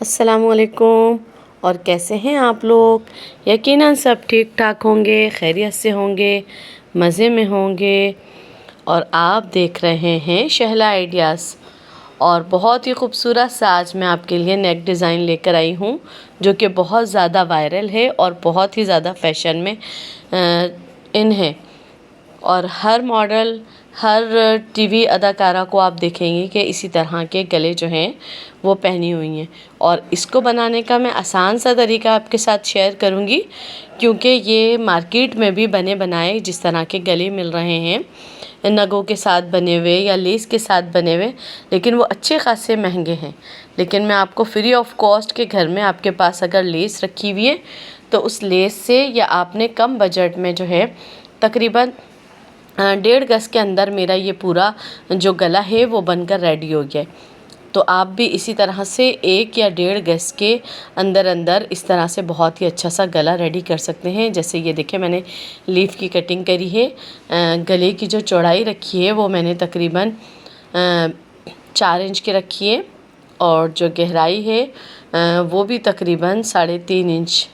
अस्सलामुअलैकुम। और कैसे हैं आप लोग? यकीनन सब ठीक ठाक होंगे, खैरियत से होंगे, मज़े में होंगे। और आप देख रहे हैं शहला आइडियाज़। और बहुत ही खूबसूरत सा आज मैं आपके लिए नेक डिज़ाइन लेकर आई हूँ, जो कि बहुत ज़्यादा वायरल है और बहुत ही ज़्यादा फैशन में इन है। और हर मॉडल, हर टीवी अदाकारा को आप देखेंगे कि इसी तरह के गले जो हैं वो पहनी हुई हैं। और इसको बनाने का मैं आसान सा तरीका आपके साथ शेयर करूंगी, क्योंकि ये मार्केट में भी बने बनाए जिस तरह के गले मिल रहे हैं, नगों के साथ बने हुए या लेस के साथ बने हुए, लेकिन वो अच्छे खासे महंगे हैं। लेकिन मैं आपको फ्री ऑफ कॉस्ट के घर में आपके पास अगर लेस रखी हुई है तो उस लेस से, या आपने कम बजट में जो है तकरीबन 1.5 गज के अंदर मेरा ये पूरा जो गला है वो बनकर रेडी हो गया है। तो आप भी इसी तरह से 1 या 1.5 गज के अंदर अंदर इस तरह से बहुत ही अच्छा सा गला रेडी कर सकते हैं। जैसे ये देखिए, मैंने लीफ की कटिंग करी है। गले की जो चौड़ाई रखी है वो मैंने तकरीबन 4 इंच की रखी है, और जो गहराई है वो भी तकरीबन 3.5 इंच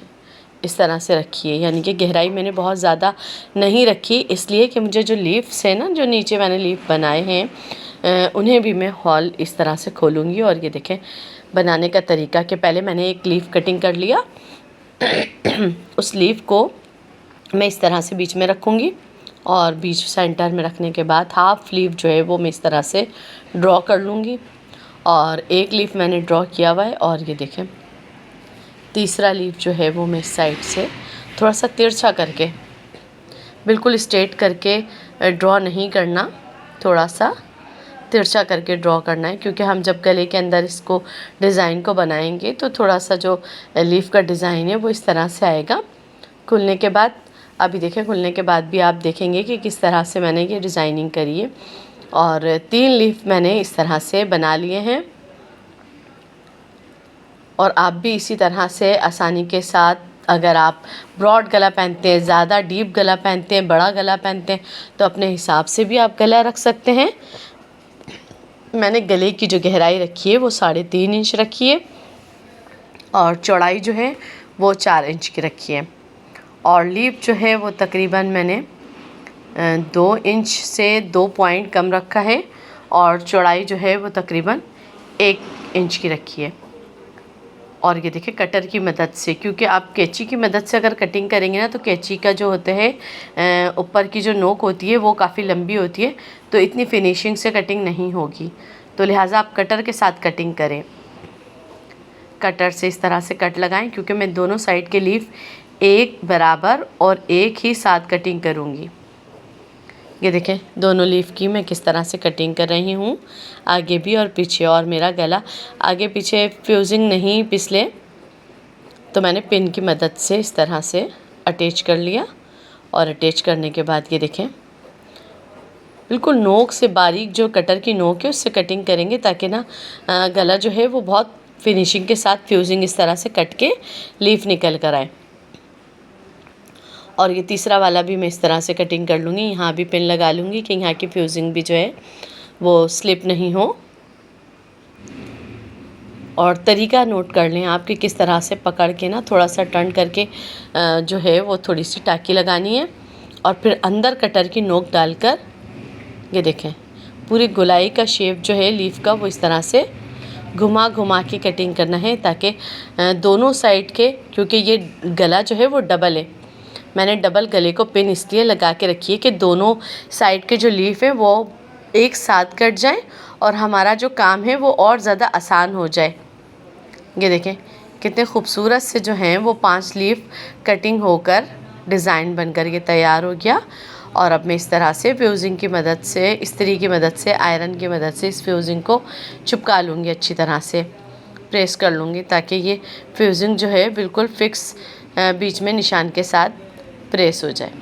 इस तरह से रखी है। यानी कि गहराई मैंने बहुत ज़्यादा नहीं रखी, इसलिए कि मुझे जो लीफ्स है ना, जो नीचे मैंने लीफ बनाए हैं उन्हें भी मैं हॉल इस तरह से खोलूँगी। और ये देखें बनाने का तरीका, कि पहले मैंने एक लीफ कटिंग कर लिया उस लीफ को मैं इस तरह से बीच में रखूँगी, और बीच सेंटर में रखने के बाद हाफ लीफ जो है वो मैं इस तरह से ड्रॉ कर लूँगी। और एक लीफ मैंने ड्रॉ किया हुआ है, और ये देखें तीसरा लीफ जो है वो मैं इस साइड से थोड़ा सा तिरछा करके, बिल्कुल स्ट्रेट करके ड्रॉ नहीं करना, थोड़ा सा तिरछा करके ड्रॉ करना है, क्योंकि हम जब गले के अंदर इसको डिज़ाइन को बनाएंगे तो थोड़ा सा जो लीफ का डिज़ाइन है वो इस तरह से आएगा। खुलने के बाद, अभी देखें खुलने के बाद भी आप देखेंगे कि किस तरह से मैंने ये डिज़ाइनिंग करी है। और 3 लीफ मैंने इस तरह से बना लिए हैं। और आप भी इसी तरह से आसानी के साथ, अगर आप ब्रॉड गला पहनते हैं, ज़्यादा डीप गला पहनते हैं, बड़ा गला पहनते हैं, तो अपने हिसाब से भी आप गला रख सकते हैं। मैंने गले की जो गहराई रखी है वो 3.5 इंच रखी है, और चौड़ाई जो है वो 4 इंच की रखी है। और लीफ जो है वो तकरीबन मैंने 2 इंच से 2 पॉइंट कम रखा है, और चौड़ाई जो है वो तकरीबन 1 इंच की रखी है। और ये देखिए कटर की मदद से, क्योंकि आप कैंची की मदद से अगर कटिंग करेंगे ना, तो कैंची का जो होता है ऊपर की जो नोक होती है वो काफ़ी लंबी होती है, तो इतनी फिनिशिंग से कटिंग नहीं होगी। तो लिहाजा आप कटर के साथ कटिंग करें, कटर से इस तरह से कट लगाएं, क्योंकि मैं दोनों साइड के लीफ एक बराबर और एक ही साथ कटिंग करूँगी। ये देखें दोनों लीफ की मैं किस तरह से कटिंग कर रही हूँ, आगे भी और पीछे। और मेरा गला आगे पीछे फ्यूजिंग नहीं पिसले, तो मैंने पिन की मदद से इस तरह से अटैच कर लिया। और अटैच करने के बाद ये देखें बिल्कुल नोक से, बारीक जो कटर की नोक है उससे कटिंग करेंगे, ताकि ना गला जो है वो बहुत फिनिशिंग के साथ फ्यूजिंग इस तरह से कट के लीफ निकल कर आए। और ये तीसरा वाला भी मैं इस तरह से कटिंग कर लूँगी। यहाँ भी पिन लगा लूँगी कि यहाँ की फ्यूजिंग भी जो है वो स्लिप नहीं हो। और तरीका नोट कर लें आप कि किस तरह से पकड़ के ना थोड़ा सा टर्न करके जो है वो थोड़ी सी टाँकी लगानी है, और फिर अंदर कटर की नोक डालकर ये देखें पूरी गोलाई का शेप जो है लीफ का वो इस तरह से घुमा घुमा के कटिंग करना है, ताकि दोनों साइड के, क्योंकि ये गला जो है वो डबल है, मैंने डबल गले को पिन इसलिए लगा के रखी है कि दोनों साइड के जो लीफ है वो एक साथ कट जाए और हमारा जो काम है वो और ज़्यादा आसान हो जाए। ये देखें कितने खूबसूरत से जो हैं वो 5 लीफ कटिंग होकर डिज़ाइन बनकर ये तैयार हो गया। और अब मैं इस तरह से फ्यूजिंग की मदद से, इस्त्री की मदद से, आयरन की मदद से इस फ्यूजिंग को चिपका लूँगी, अच्छी तरह से प्रेस कर लूँगी, ताकि ये फ्यूजिंग जो है बिल्कुल फिक्स बीच में निशान के साथ प्रेस हो जाए।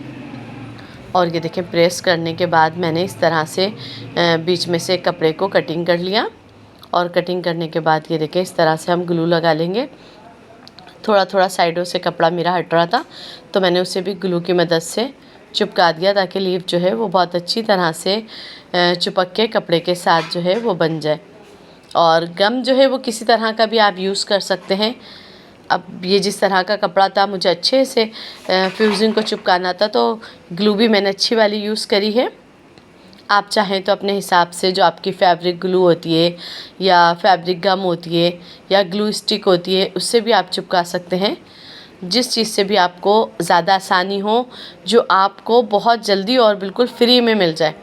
और ये देखें प्रेस करने के बाद मैंने इस तरह से बीच में से कपड़े को कटिंग कर लिया। और कटिंग करने के बाद ये देखें इस तरह से हम ग्लू लगा लेंगे। थोड़ा थोड़ा साइडों से कपड़ा मेरा हट रहा था, तो मैंने उसे भी ग्लू की मदद से चिपका दिया, ताकि लीफ जो है वो बहुत अच्छी तरह से चिपक के कपड़े के साथ जो है वो बन जाए। और गम जो है वो किसी तरह का भी आप यूज़ कर सकते हैं। अब ये जिस तरह का कपड़ा था, मुझे अच्छे से फ्यूज़िंग को चिपकाना था, तो ग्लू भी मैंने अच्छी वाली यूज़ करी है। आप चाहें तो अपने हिसाब से जो आपकी फैब्रिक ग्लू होती है या फैब्रिक गम होती है या ग्लू स्टिक होती है, उससे भी आप चिपका सकते हैं। जिस चीज़ से भी आपको ज़्यादा आसानी हो, जो आपको बहुत जल्दी और बिल्कुल फ्री में मिल जाए।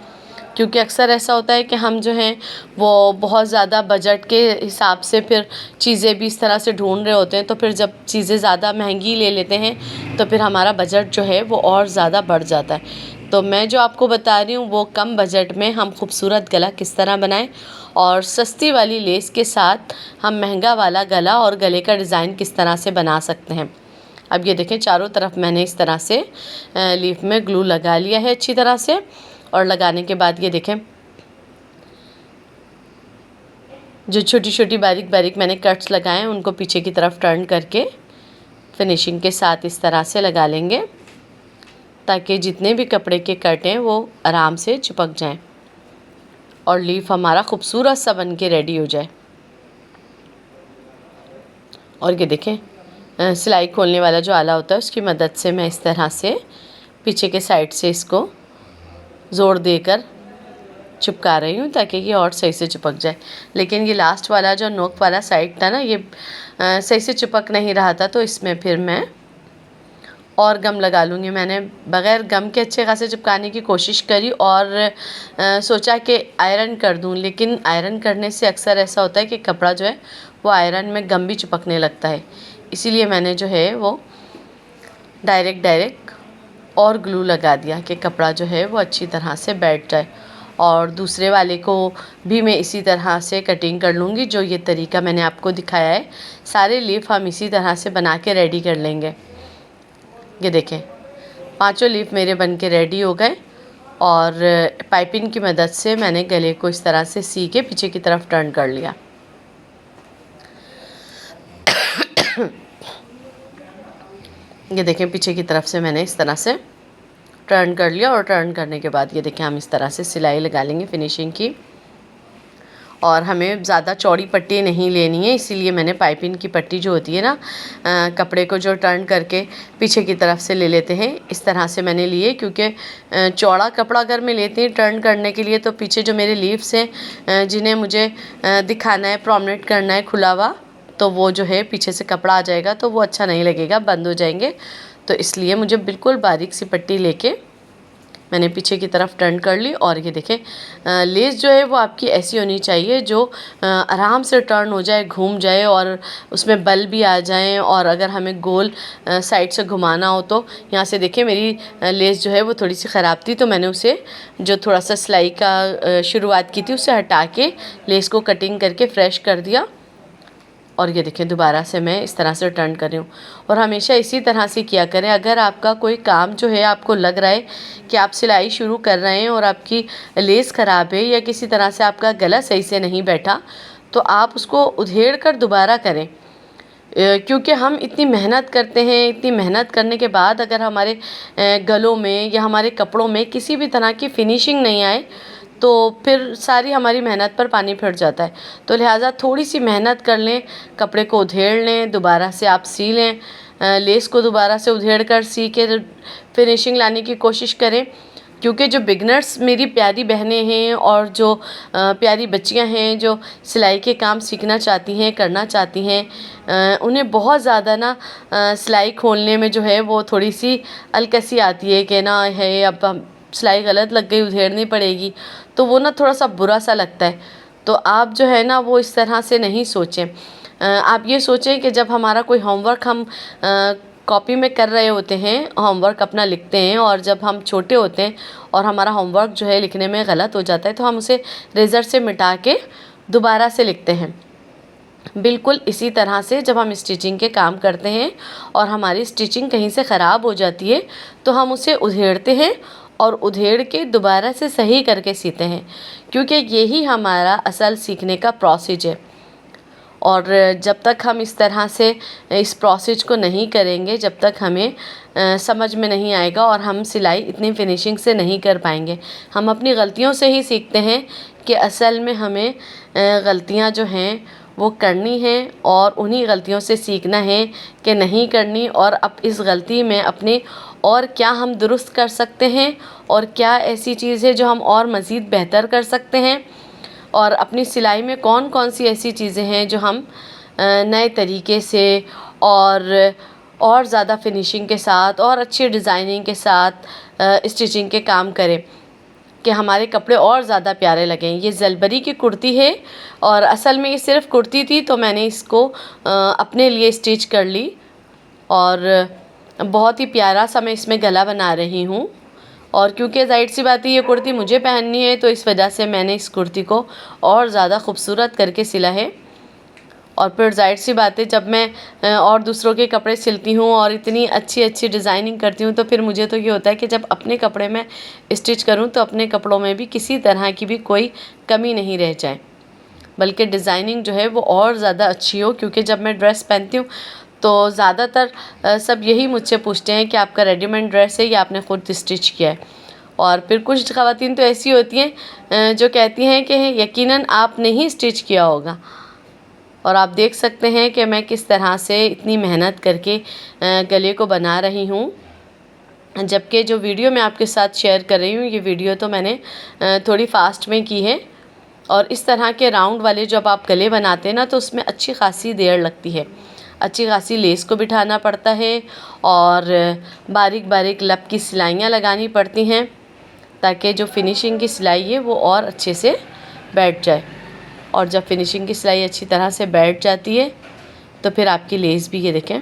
क्योंकि अक्सर ऐसा होता है कि हम जो हैं वो बहुत ज़्यादा बजट के हिसाब से फिर चीज़ें भी इस तरह से ढूंढ रहे होते हैं, तो फिर जब चीज़ें ज़्यादा महंगी ले लेते हैं तो फिर हमारा बजट जो है वो और ज़्यादा बढ़ जाता है। तो मैं जो आपको बता रही हूँ वो कम बजट में हम खूबसूरत गला किस तरह बनाएं और सस्ती वाली लेस के साथ हम महंगा वाला गला और गले का डिज़ाइन किस तरह से बना सकते हैं। अब ये देखें, चारों तरफ मैंने इस तरह से लीफ में ग्लू लगा लिया है अच्छी तरह से। और लगाने के बाद ये देखें, जो छोटी छोटी बारीक बारीक मैंने कट्स लगाए हैं उनको पीछे की तरफ टर्न करके फिनिशिंग के साथ इस तरह से लगा लेंगे, ताकि जितने भी कपड़े के कट हैं वो आराम से चिपक जाएं और लीफ हमारा खूबसूरत सा बन के रेडी हो जाए। और ये देखें, सिलाई खोलने वाला जो आला होता है उसकी मदद से मैं इस तरह से पीछे के साइड से इसको ज़ोर देकर चिपका रही हूँ ताकि ये और सही से चिपक जाए। लेकिन ये लास्ट वाला जो नोक वाला साइड था ना, ये सही से चिपक नहीं रहा था, तो इसमें फिर मैं और गम लगा लूँगी। मैंने बग़ैर गम के अच्छे खासे चिपकाने की कोशिश करी और सोचा कि आयरन कर दूँ, लेकिन आयरन करने से अक्सर ऐसा होता है कि कपड़ा जो है वो आयरन में गम भी चिपकने लगता है। इसीलिए मैंने जो है वो डायरेक्ट और ग्लू लगा दिया कि कपड़ा जो है वो अच्छी तरह से बैठ जाए। और दूसरे वाले को भी मैं इसी तरह से कटिंग कर लूँगी, जो ये तरीका मैंने आपको दिखाया है। सारे लीफ हम इसी तरह से बना के रेडी कर लेंगे। ये देखें, पांचों लीफ मेरे बन के रेडी हो गए और पाइपिंग की मदद से मैंने गले को इस तरह से सी के पीछे की तरफ टर्न कर लिया। ये देखें, पीछे की तरफ से मैंने इस तरह से टर्न कर लिया और टर्न करने के बाद ये देखें, हम इस तरह से सिलाई लगा लेंगे फिनिशिंग की। और हमें ज़्यादा चौड़ी पट्टी नहीं लेनी है, इसीलिए मैंने पाइपिंग की पट्टी जो होती है ना, कपड़े को जो टर्न करके पीछे की तरफ से ले लेते हैं, इस तरह से मैंने लिए। क्योंकि चौड़ा कपड़ा अगर मैं लेती हूँ टर्न करने के लिए, तो पीछे जो मेरे लीव्स हैं जिन्हें मुझे दिखाना है, प्रोमिनेंट करना है खुला हुआ, तो वो जो है पीछे से कपड़ा आ जाएगा तो वो अच्छा नहीं लगेगा, बंद हो जाएंगे। तो इसलिए मुझे बिल्कुल बारीक सी पट्टी लेके मैंने पीछे की तरफ टर्न कर ली। और ये देखें, लेस जो है वो आपकी ऐसी होनी चाहिए जो आराम से टर्न हो जाए, घूम जाए और उसमें बल भी आ जाएं। और अगर हमें गोल साइड से घुमाना हो तो यहाँ से देखें, मेरी लेस जो है वो थोड़ी सी ख़राब थी, तो मैंने उसे जो थोड़ा सा सिलाई का शुरुआत की थी उसे हटा के लेस को कटिंग करके फ्रेश कर दिया। और ये देखें, दोबारा से मैं इस तरह से टर्न कर रही हूँ। और हमेशा इसी तरह से किया करें। अगर आपका कोई काम जो है आपको लग रहा है कि आप सिलाई शुरू कर रहे हैं और आपकी लेस ख़राब है या किसी तरह से आपका गला सही से नहीं बैठा, तो आप उसको उधेड़ कर दोबारा करें। क्योंकि हम इतनी मेहनत करते हैं, इतनी मेहनत करने के बाद अगर हमारे गलों में या हमारे कपड़ों में किसी भी तरह की फिनिशिंग नहीं आए, तो फिर सारी हमारी मेहनत पर पानी फिर जाता है। तो लिहाजा थोड़ी सी मेहनत कर लें, कपड़े को उधेड़ लें, दोबारा से आप सी लें, लेस को दोबारा से उधेड़ कर सी के फिनिशिंग लाने की कोशिश करें। क्योंकि जो बिगनर्स मेरी प्यारी बहनें हैं और जो प्यारी बच्चियां हैं जो सिलाई के काम सीखना चाहती हैं, करना चाहती हैं, उन्हें बहुत ज़्यादा ना सिलाई खोलने में जो है वो थोड़ी सी अलकसी आती है कि ना है अब हम सिलाई गलत लग गई, उधेड़नी पड़ेगी, तो वो ना थोड़ा सा बुरा सा लगता है। तो आप जो है ना वो इस तरह से नहीं सोचें। आप ये सोचें कि जब हमारा कोई होमवर्क हम कॉपी में कर रहे होते हैं, होमवर्क अपना लिखते हैं, और जब हम छोटे होते हैं और हमारा होमवर्क जो है लिखने में गलत हो जाता है, तो हम उसे रेज़र से मिटा के दोबारा से लिखते हैं। बिल्कुल इसी तरह से जब हम स्टिचिंग के काम करते हैं और हमारी स्टिचिंग कहीं से ख़राब हो जाती है, तो हम उसे उधेड़ते हैं और उधेड़ के दोबारा से सही करके सीते हैं। क्योंकि यही हमारा असल सीखने का प्रोसेस है। और जब तक हम इस तरह से इस प्रोसेस को नहीं करेंगे, जब तक हमें समझ में नहीं आएगा और हम सिलाई इतनी फिनिशिंग से नहीं कर पाएंगे। हम अपनी गलतियों से ही सीखते हैं कि असल में हमें गलतियां जो हैं वो करनी है और उन्हीं गलतियों से सीखना है कि नहीं करनी, और अब इस गलती में अपने और क्या हम दुरुस्त कर सकते हैं और क्या ऐसी चीज़ है जो हम और मज़ीद बेहतर कर सकते हैं, और अपनी सिलाई में कौन कौन सी ऐसी चीज़ें हैं जो हम नए तरीके से और ज़्यादा फिनिशिंग के साथ और अच्छी डिज़ाइनिंग के साथ स्टिचिंग के काम करें कि हमारे कपड़े और ज़्यादा प्यारे लगें। ये जलबरी की कुर्ती है और असल में ये सिर्फ़ कुर्ती थी, तो मैंने इसको अपने लिए स्टिच कर ली और बहुत ही प्यारा सा मैं इसमें गला बना रही हूँ। और क्योंकि ज़ाहिर सी बात है ये कुर्ती मुझे पहननी है, तो इस वजह से मैंने इस कुर्ती को और ज़्यादा खूबसूरत करके सिला है। और फिर ज़ाहिर सी बात है जब मैं और दूसरों के कपड़े सिलती हूँ और इतनी अच्छी अच्छी डिज़ाइनिंग करती हूँ, तो फिर मुझे तो ये होता है कि जब अपने कपड़े में स्टिच करूँ तो अपने कपड़ों में भी किसी तरह की भी कोई कमी नहीं रह जाए, बल्कि डिज़ाइनिंग जो है वो और ज़्यादा अच्छी हो। क्योंकि जब मैं ड्रेस पहनती हूँ तो ज़्यादातर सब यही मुझसे पूछते हैं कि आपका रेडीमेड ड्रेस है या आपने ख़ुद स्टिच किया है। और फिर कुछ ख़वातीन तो ऐसी होती हैं जो कहती हैं कि यकीनन आपने ही स्टिच किया होगा। और आप देख सकते हैं कि मैं किस तरह से इतनी मेहनत करके गले को बना रही हूँ, जबकि जो वीडियो मैं आपके साथ शेयर कर रही हूँ ये वीडियो तो मैंने थोड़ी फ़ास्ट में की है। और इस तरह के राउंड वाले जब आप गले बनाते हैं ना, तो उसमें अच्छी खासी देर लगती है, अच्छी खासी लेस को बिठाना पड़ता है और बारीक बारीक लब की सिलाइयाँ लगानी पड़ती हैं ताकि जो फिनिशिंग की सिलाई है वो और अच्छे से बैठ जाए। और जब फिनिशिंग की सिलाई अच्छी तरह से बैठ जाती है तो फिर आपकी लेस भी ये देखें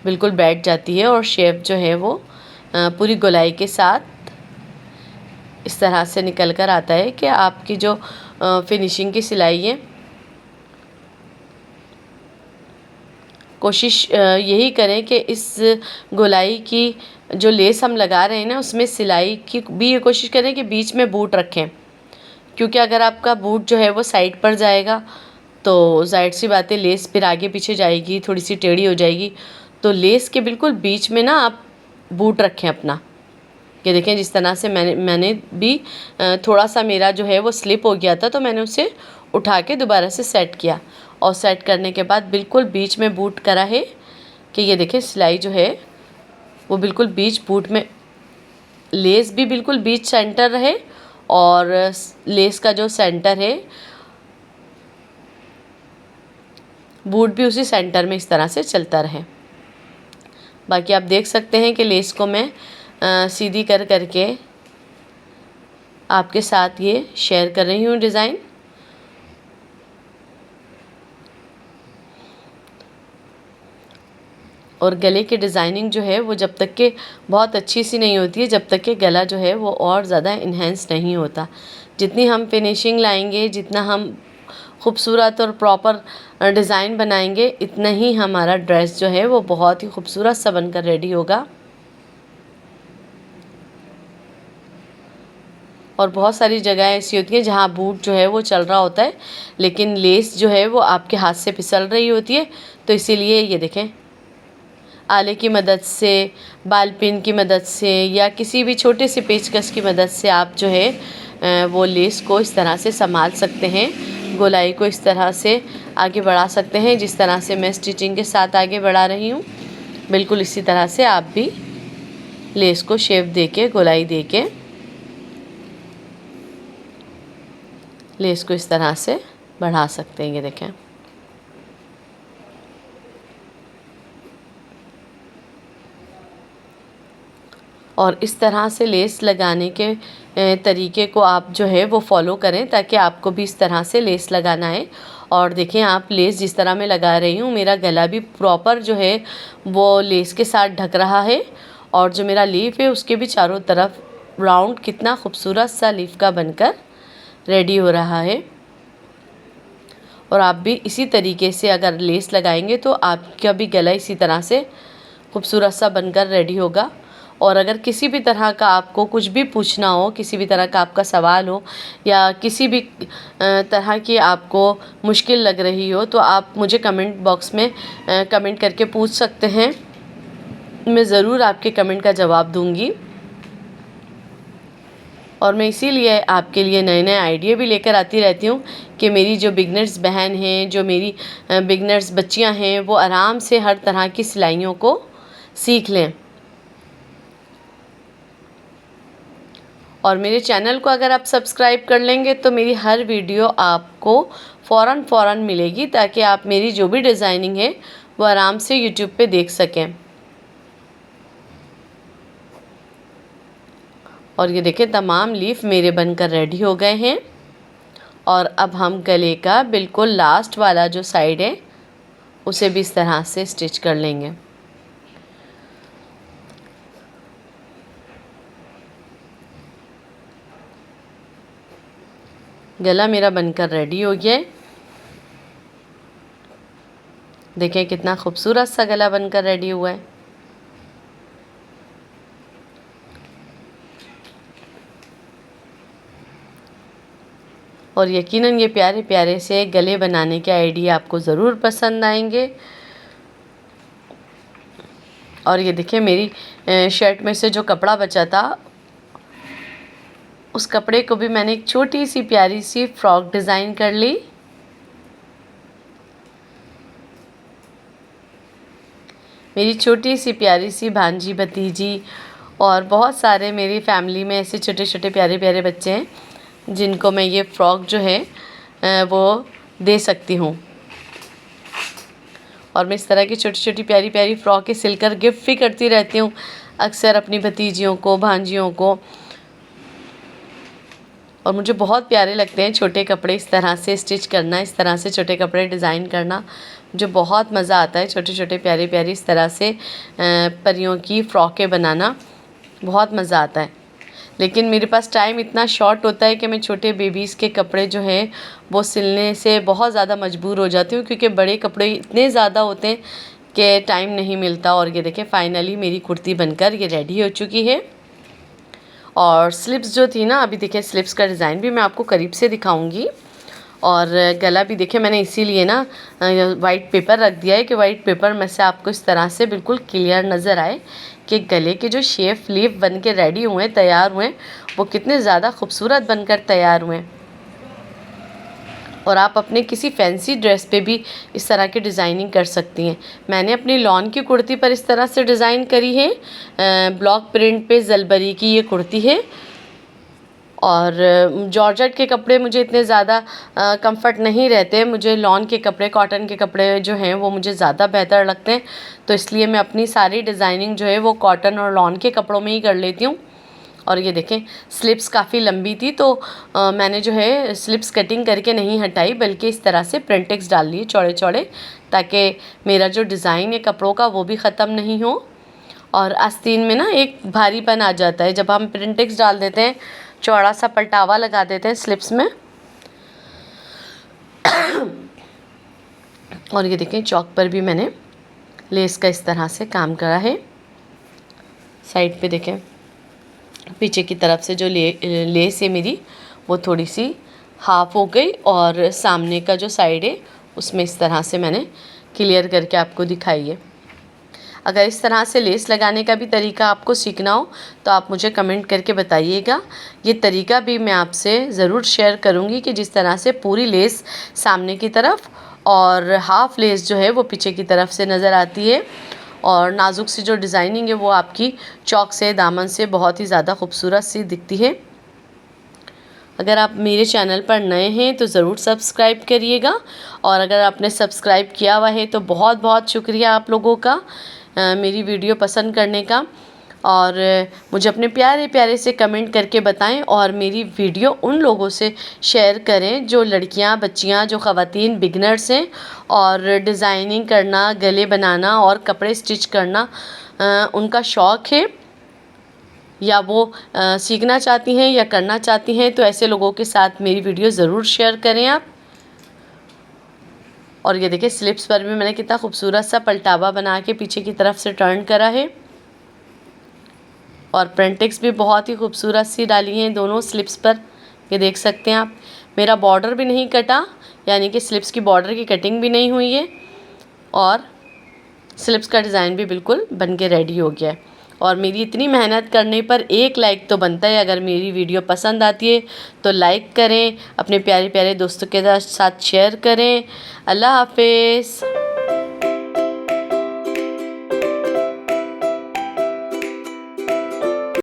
बिल्कुल बैठ जाती है और शेप जो है वो पूरी गोलाई के साथ इस तरह से निकल कर आता है कि आपकी जो फिनिशिंग की सिलाई है, कोशिश यही करें कि इस गोलाई की जो लेस हम लगा रहे हैं ना उसमें सिलाई की भी ये कोशिश करें कि बीच में बूट रखें। क्योंकि अगर आपका बूट जो है वो साइड पर जाएगा तो ज़ाहिर सी बात है लेस फिर आगे पीछे जाएगी, थोड़ी सी टेढ़ी हो जाएगी। तो लेस के बिल्कुल बीच में ना आप बूट रखें अपना। ये देखें जिस तरह से मैंने भी थोड़ा सा मेरा जो है वो स्लिप हो गया था, तो मैंने उसे उठा के दोबारा से सेट किया और सेट करने के बाद बिल्कुल बीच में बूट करा है कि ये देखें सिलाई जो है वो बिल्कुल बीच बूट में, लेस भी बिल्कुल बीच सेंटर रहे और लेस का जो सेंटर है बूट भी उसी सेंटर में इस तरह से चलता रहे। बाकी आप देख सकते हैं कि लेस को मैं सीधी कर करके आपके साथ ये शेयर कर रही हूँ डिज़ाइन। और गले की डिज़ाइनिंग जो है वो जब तक के बहुत अच्छी सी नहीं होती है, जब तक कि गला जो है वो और ज़्यादा इन्हेंस नहीं होता। जितनी हम फिनिशिंग लाएंगे, जितना हम खूबसूरत और प्रॉपर डिज़ाइन बनाएंगे, इतना ही हमारा ड्रेस जो है वो बहुत ही खूबसूरत सा बनकर रेडी होगा। और बहुत सारी जगह ऐसी होती हैं जहाँ बूट जो है वो चल रहा होता है लेकिन लेस जो है वो आपके हाथ से फिसल रही होती है। तो इसीलिए ये देखें आले की मदद से, बाल पिन की मदद से या किसी भी छोटे से पेचकस की मदद से आप जो है वो लेस को इस तरह से संभाल सकते हैं, गोलाई को इस तरह से आगे बढ़ा सकते हैं जिस तरह से मैं स्टिचिंग के साथ आगे बढ़ा रही हूँ। बिल्कुल इसी तरह से आप भी लेस को शेप दे के, गोलाई दे के लेस को इस तरह से बढ़ा सकते हैं। ये देखें और इस तरह से लेस लगाने के तरीके को आप जो है वो फॉलो करें ताकि आपको भी इस तरह से लेस लगाना है। और देखें आप लेस जिस तरह मैं लगा रही हूँ मेरा गला भी प्रॉपर जो है वो लेस के साथ ढक रहा है और जो मेरा लीफ है उसके भी चारों तरफ राउंड कितना खूबसूरत सा लीफ का बनकर रेडी हो रहा है। और आप भी इसी तरीके से अगर लेस लगाएंगे तो आपका भी गला इसी तरह से खूबसूरत सा बनकर रेडी होगा। और अगर किसी भी तरह का आपको कुछ भी पूछना हो, किसी भी तरह का आपका सवाल हो या किसी भी तरह की आपको मुश्किल लग रही हो, तो आप मुझे कमेंट बॉक्स में कमेंट करके पूछ सकते हैं। मैं ज़रूर आपके कमेंट का जवाब दूंगी। और मैं इसीलिए आपके लिए नए नए आइडिया भी लेकर आती रहती हूँ कि मेरी जो बिगनर्स बहन हैं, जो मेरी बिगनर्स बच्चियाँ हैं, वो आराम से हर तरह की सिलाइयों को सीख लें। और मेरे चैनल को अगर आप सब्सक्राइब कर लेंगे तो मेरी हर वीडियो आपको फ़ौरन मिलेगी, ताकि आप मेरी जो भी डिज़ाइनिंग है वो आराम से यूट्यूब पे देख सकें। और ये देखें, तमाम लीफ मेरे बनकर रेडी हो गए हैं। और अब हम गले का बिल्कुल लास्ट वाला जो साइड है उसे भी इस तरह से स्टिच कर लेंगे। गला मेरा बनकर रेडी हो गया है। देखें कितना खूबसूरत सा गला बनकर रेडी हुआ है। और यकीनन ये प्यारे प्यारे से गले बनाने के आइडिया आपको ज़रूर पसंद आएंगे। और ये देखिए, मेरी शर्ट में से जो कपड़ा बचा था, उस कपड़े को भी मैंने एक छोटी सी प्यारी सी फ्रॉक डिज़ाइन कर ली। मेरी छोटी सी प्यारी सी भांजी भतीजी और बहुत सारे मेरी फैमिली में ऐसे छोटे छोटे प्यारे प्यारे बच्चे हैं जिनको मैं ये फ़्रॉक जो है वो दे सकती हूँ। और मैं इस तरह की छोटी छोटी प्यारी प्यारी फ़्रॉकें सिलकर गिफ्ट भी करती रहती हूँ अक्सर अपनी भतीजियों को, भांजियों को। और मुझे बहुत प्यारे लगते हैं छोटे कपड़े इस तरह से स्टिच करना, इस तरह से छोटे कपड़े डिज़ाइन करना। मुझे बहुत मज़ा आता है छोटे छोटे प्यारे प्यारी इस तरह से परियों की फ़्रॉकें बनाना, बहुत मज़ा आता है। लेकिन मेरे पास टाइम इतना शॉर्ट होता है कि मैं छोटे बेबीज़ के कपड़े जो हैं वो सिलने से बहुत ज़्यादा मजबूर हो जाती हूँ, क्योंकि बड़े कपड़े इतने ज़्यादा होते हैं कि टाइम नहीं मिलता। और ये देखें, फाइनली मेरी कुर्ती बनकर ये रेडी हो चुकी है। और स्लिप्स जो थी ना, अभी देखिए स्लिप्स का डिज़ाइन भी मैं आपको करीब से दिखाऊंगी। और गला भी देखिए, मैंने इसीलिए ना वाइट पेपर रख दिया है कि वाइट पेपर में से आपको इस तरह से बिल्कुल क्लियर नज़र आए कि गले के जो शेप लीफ बन के रेडी हुए, तैयार हुए, वो कितने ज़्यादा खूबसूरत बनकर तैयार हुए। और आप अपने किसी फैंसी ड्रेस पे भी इस तरह की डिज़ाइनिंग कर सकती हैं। मैंने अपनी लॉन की कुर्ती पर इस तरह से डिज़ाइन करी है। ब्लॉक प्रिंट पे जलबरी की ये कुर्ती है। और जॉर्जेट के कपड़े मुझे इतने ज़्यादा कंफर्ट नहीं रहते। मुझे लॉन के कपड़े, कॉटन के कपड़े जो हैं वो मुझे ज़्यादा बेहतर लगते हैं। तो इसलिए मैं अपनी सारी डिज़ाइनिंग जो है वो कॉटन और लॉन के कपड़ों में ही कर लेती हूँ। और ये देखें, स्लिप्स काफ़ी लंबी थी तो मैंने जो है स्लिप्स कटिंग करके नहीं हटाई, बल्कि इस तरह से प्रिंटेक्स डाल लिए चौड़े चौड़े, ताकि मेरा जो डिज़ाइन है कपड़ों का वो भी ख़त्म नहीं हो। और आस्तीन में ना एक भारीपन आ जाता है जब हम प्रिंटेक्स डाल देते हैं, चौड़ा सा पलटावा लगा देते हैं स्लिप्स में। और ये देखें, चौक पर भी मैंने लेस का इस तरह से काम करा है। साइड पे देखें, पीछे की तरफ से जो लेस है मेरी वो थोड़ी सी हाफ हो गई, और सामने का जो साइड है उसमें इस तरह से मैंने क्लियर करके आपको दिखाई है। अगर इस तरह से लेस लगाने का भी तरीका आपको सीखना हो तो आप मुझे कमेंट करके बताइएगा। ये तरीका भी मैं आपसे ज़रूर शेयर करूँगी कि जिस तरह से पूरी लेस सामने की तरफ और हाफ लेस जो है वो पीछे की तरफ से नज़र आती है। और नाजुक सी जो डिज़ाइनिंग है वो आपकी चौक से, दामन से बहुत ही ज़्यादा खूबसूरत सी दिखती है। अगर आप मेरे चैनल पर नए हैं तो ज़रूर सब्सक्राइब करिएगा। और अगर आपने सब्सक्राइब किया हुआ है तो बहुत बहुत शुक्रिया आप लोगों का मेरी वीडियो पसंद करने का। और मुझे अपने प्यारे प्यारे से कमेंट करके बताएं, और मेरी वीडियो उन लोगों से शेयर करें जो लड़कियां, बच्चियां, जो ख़वातीन बिगनर्स हैं और डिज़ाइनिंग करना, गले बनाना और कपड़े स्टिच करना उनका शौक़ है, या वो सीखना चाहती हैं या करना चाहती हैं। तो ऐसे लोगों के साथ मेरी वीडियो ज़रूर शेयर करें आप। और ये देखिए, स्लिप्स पर भी मैंने कितना खूबसूरत सा पलटावा बना के पीछे की तरफ से टर्न करा है। और प्रिंटिक्स भी बहुत ही खूबसूरत सी डाली हैं दोनों स्लिप्स पर, ये देख सकते हैं आप। मेरा बॉर्डर भी नहीं कटा, यानी कि स्लिप्स की बॉर्डर की कटिंग भी नहीं हुई है और स्लिप्स का डिज़ाइन भी बिल्कुल बन के रेडी हो गया है। और मेरी इतनी मेहनत करने पर एक लाइक तो बनता है। अगर मेरी वीडियो पसंद आती है तो लाइक करें, अपने प्यारे प्यारे दोस्तों के साथ शेयर करें। अल्लाह हाफिज़।